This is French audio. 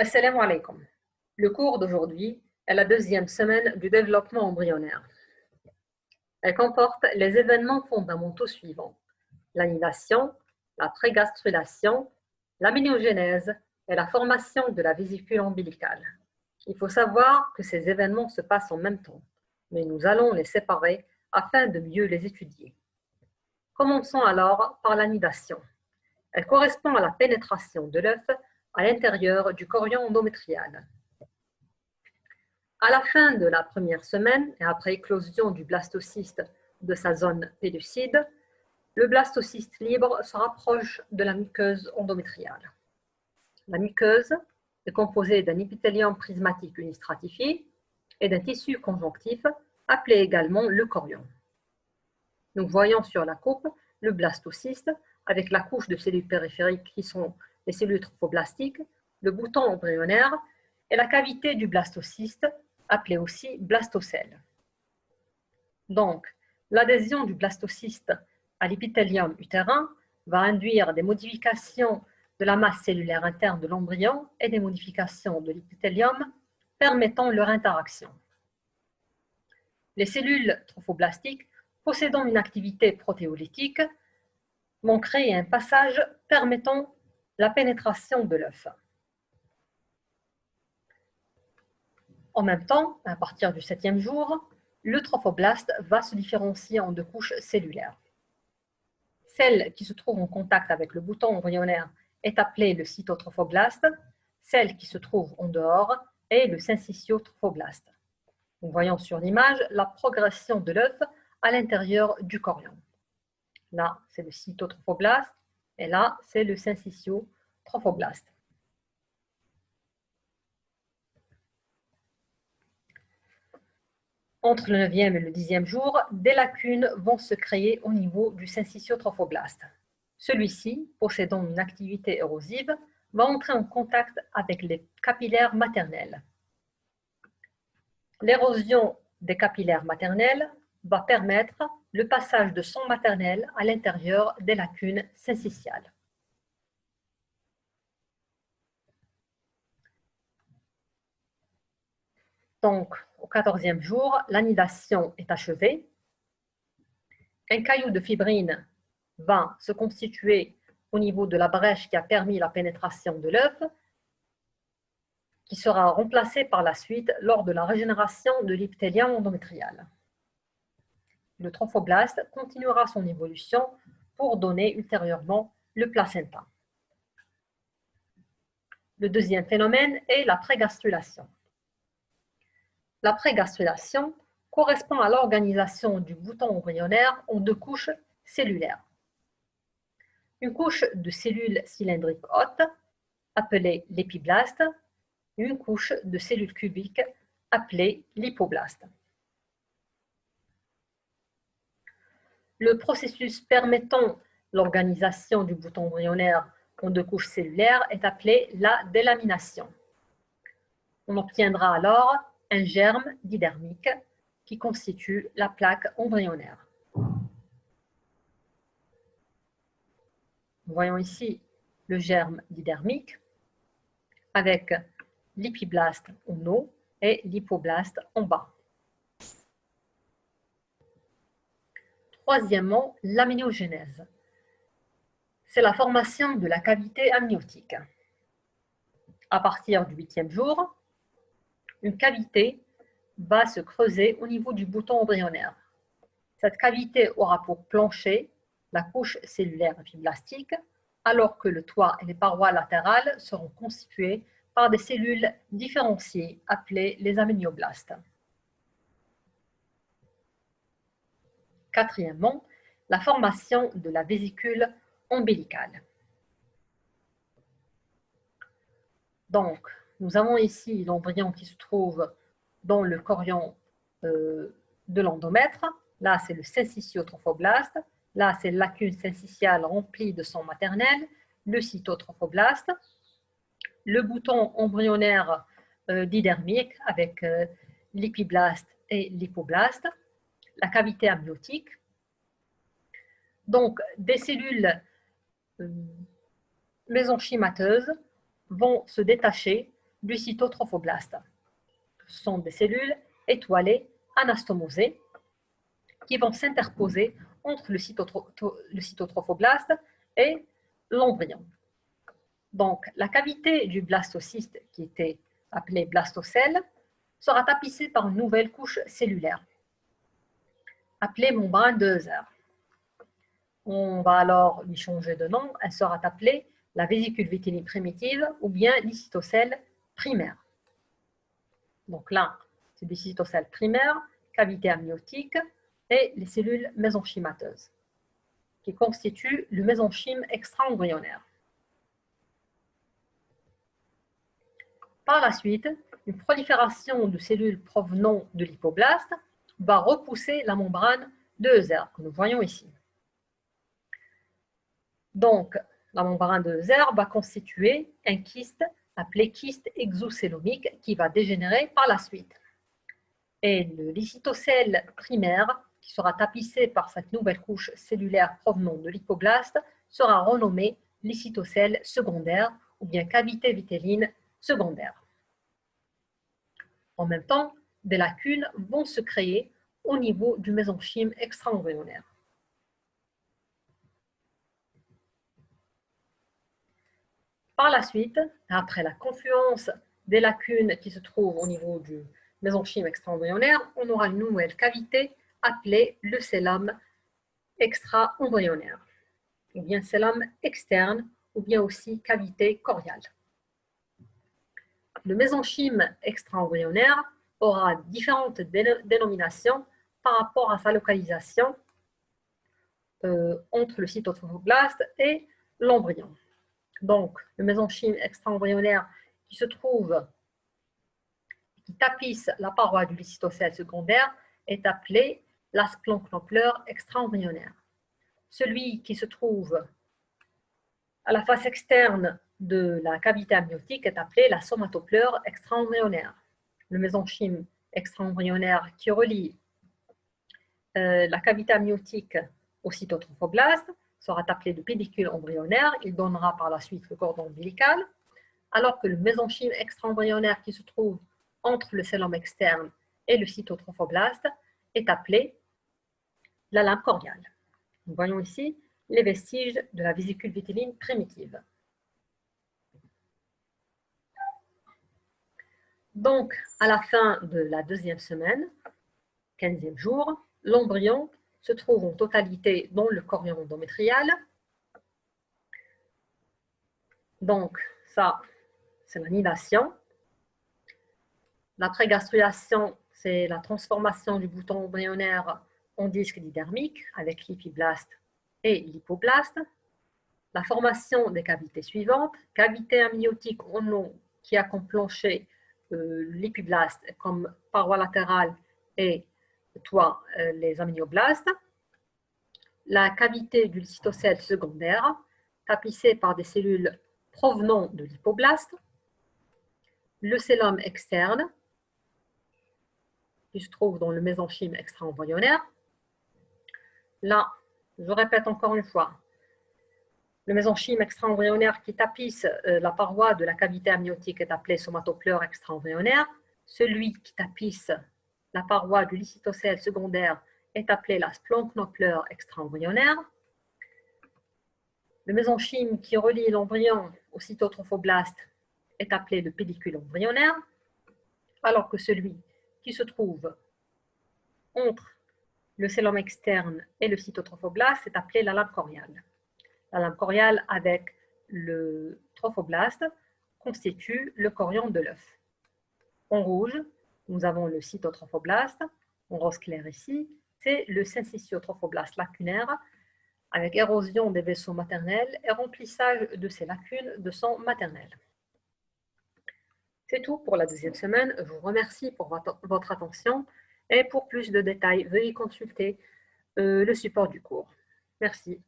Assalamu alaikum. Le cours d'aujourd'hui est la deuxième semaine du développement embryonnaire. Elle comporte les événements fondamentaux suivants: l'annulation, la prégastrulation, l'améniogenèse et la formation de la vésicule ombilicale. Il faut savoir que ces événements se passent en même temps, mais nous allons les séparer afin de mieux les étudier. Commençons alors par l'annulation. Elle correspond à la pénétration de l'œuf à l'intérieur du chorion endométrial. À la fin de la première semaine et après éclosion du blastocyste de sa zone pellucide, le blastocyste libre se rapproche de la muqueuse endométriale. La muqueuse est composée d'un épithélium prismatique unistratifié et d'un tissu conjonctif appelé également le chorion. Nous voyons sur la coupe le blastocyste avec la couche de cellules périphériques qui sont les cellules trophoblastiques, le bouton embryonnaire et la cavité du blastocyste appelée aussi blastocèle. Donc, l'adhésion du blastocyste à l'épithélium utérin va induire des modifications de la masse cellulaire interne de l'embryon et des modifications de l'épithélium permettant leur interaction. Les cellules trophoblastiques possédant une activité protéolytique vont créer un passage permettant la pénétration de l'œuf. En même temps, à partir du 7e jour, le trophoblaste va se différencier en deux couches cellulaires. Celle qui se trouve en contact avec le bouton embryonnaire est appelée le cytotrophoblaste, celle qui se trouve en dehors est le syncytiotrophoblaste. Nous voyons sur l'image la progression de l'œuf à l'intérieur du chorion. Là, c'est le cytotrophoblaste et là, c'est le syncytiotrophoblaste. Entre le 9e et le 10e jour, des lacunes vont se créer au niveau du syncytiotrophoblaste. Celui-ci, possédant une activité érosive, va entrer en contact avec les capillaires maternels. L'érosion des capillaires maternels va permettre le passage de sang maternel à l'intérieur des lacunes syncytiales. Donc, au 14e jour, l'annulation est achevée. Un caillou de fibrine va se constituer au niveau de la brèche qui a permis la pénétration de l'œuf, qui sera remplacé par la suite lors de la régénération de l'épithélium endométrial. Le trophoblaste continuera son évolution pour donner ultérieurement le placenta. Le deuxième phénomène est la prégastrulation. La prégastrulation correspond à l'organisation du bouton embryonnaire en deux couches cellulaires. Une couche de cellules cylindriques hautes, appelée l'épiblaste, et une couche de cellules cubiques, appelée l'hypoblaste. Le processus permettant l'organisation du bouton embryonnaire en deux couches cellulaires est appelé la délamination. On obtiendra alors un germe didermique qui constitue la plaque embryonnaire. Nous voyons ici le germe didermique avec l'épiblaste en haut et l'hypoblaste en bas. Troisièmement, l'améniogenèse. C'est la formation de la cavité amniotique. À partir du 8e jour, une cavité va se creuser au niveau du bouton embryonnaire. Cette cavité aura pour plancher la couche cellulaire épiblastique, alors que le toit et les parois latérales seront constituées par des cellules différenciées appelées les aménioblastes. Quatrièmement, la formation de la vésicule ombilicale. Donc, nous avons ici l'embryon qui se trouve dans le chorion de l'endomètre. Là, c'est le syncytiotrophoblaste. Là, c'est la lacune syncytiale remplie de sang maternel, le cytotrophoblaste. Le bouton embryonnaire didermique avec l'épiblaste et l'hypoblaste. La cavité amniotique. Donc, des cellules mésenchymateuses vont se détacher du cytotrophoblast. Ce sont des cellules étoilées anastomosées qui vont s'interposer entre le cytotrophoblast et l'embryon. Donc, la cavité du blastocyste, qui était appelée blastocèle, sera tapissée par une nouvelle couche cellulaire, appelée membrane de Hauser. On va alors lui changer de nom, elle sera appelée la vésicule vitelline primitive ou bien l'cytocèle primaire. Donc là, c'est des cytocèles primaires, cavité amniotique et les cellules mésenchymateuses, qui constituent le mésenchyme extra-embryonnaire. Par la suite, une prolifération de cellules provenant de l'hypoblaste va repousser la membrane de Hauser, que nous voyons ici. Donc, la membrane de Hauser va constituer un kyste appelé kyste exocélomique qui va dégénérer par la suite. Et le lycitocèle primaire, qui sera tapissé par cette nouvelle couche cellulaire provenant de l'hypoblaste, sera renommé lycitocèle secondaire ou bien cavité vitelline secondaire. En même temps, des lacunes vont se créer au niveau du mésenchyme extra-embryonnaire. Par la suite, après la confluence des lacunes qui se trouvent au niveau du mésenchyme extra-embryonnaire, on aura une nouvelle cavité appelée le cellum extra-embryonnaire, ou bien cellum externe, ou bien aussi cavité choriale. Le mésenchyme extra-embryonnaire aura différentes dénominations par rapport à sa localisation entre le cytotrophoblast et l'embryon. Donc, le mésenchyme extra-embryonnaire qui se trouve, qui tapisse la paroi du lycitocèle secondaire est appelé l'asplonklopleure extra-embryonnaire. Celui qui se trouve à la face externe de la cavité amniotique est appelé la somatopleure extra-embryonnaire. Le mésenchyme extra-embryonnaire qui relie la cavité amniotique au cytotrophoblast sera appelé le pédicule embryonnaire. Il donnera par la suite le cordon ombilical, alors que le mésenchyme extra-embryonnaire qui se trouve entre le cellum externe et le cytotrophoblast est appelé la lame choriale. Nous voyons ici les vestiges de la vésicule vitelline primitive. Donc, à la fin de la deuxième semaine, 15e jour, l'embryon se trouve en totalité dans le chorion endométrial. Donc, ça, c'est la nidation. La prégastrulation, c'est la transformation du bouton embryonnaire en disque didermique avec l'épiblaste et l'hypoblaste. La formation des cavités suivantes, cavité amniotique en long qui a comme plancher l'épiblaste comme paroi latérale et toit les amnioblastes. La cavité du cytocèle secondaire, tapissée par des cellules provenant de l'hypoblaste. Le cellum externe, qui se trouve dans le mésenchyme extra-embryonnaire. Là, je répète encore une fois, le mésenchyme extra-embryonnaire qui tapisse la paroi de la cavité amniotique est appelé somatopleure extra-embryonnaire. Celui qui tapisse la paroi du lycitocèle secondaire est appelé la splonknopleure extra-embryonnaire. Le mésenchyme qui relie l'embryon au cytotrophoblast est appelé le pédicule embryonnaire, alors que celui qui se trouve entre le cellum externe et le cytotrophoblast est appelé la lame choriale. La lame choriale avec le trophoblast constitue le chorion de l'œuf. En rouge, nous avons le cytotrophoblast. En rose clair ici, c'est le syncytiotrophoblast lacunaire avec érosion des vaisseaux maternels et remplissage de ces lacunes de sang maternel. C'est tout pour la deuxième semaine. Je vous remercie pour votre attention et pour plus de détails, veuillez consulter le support du cours. Merci.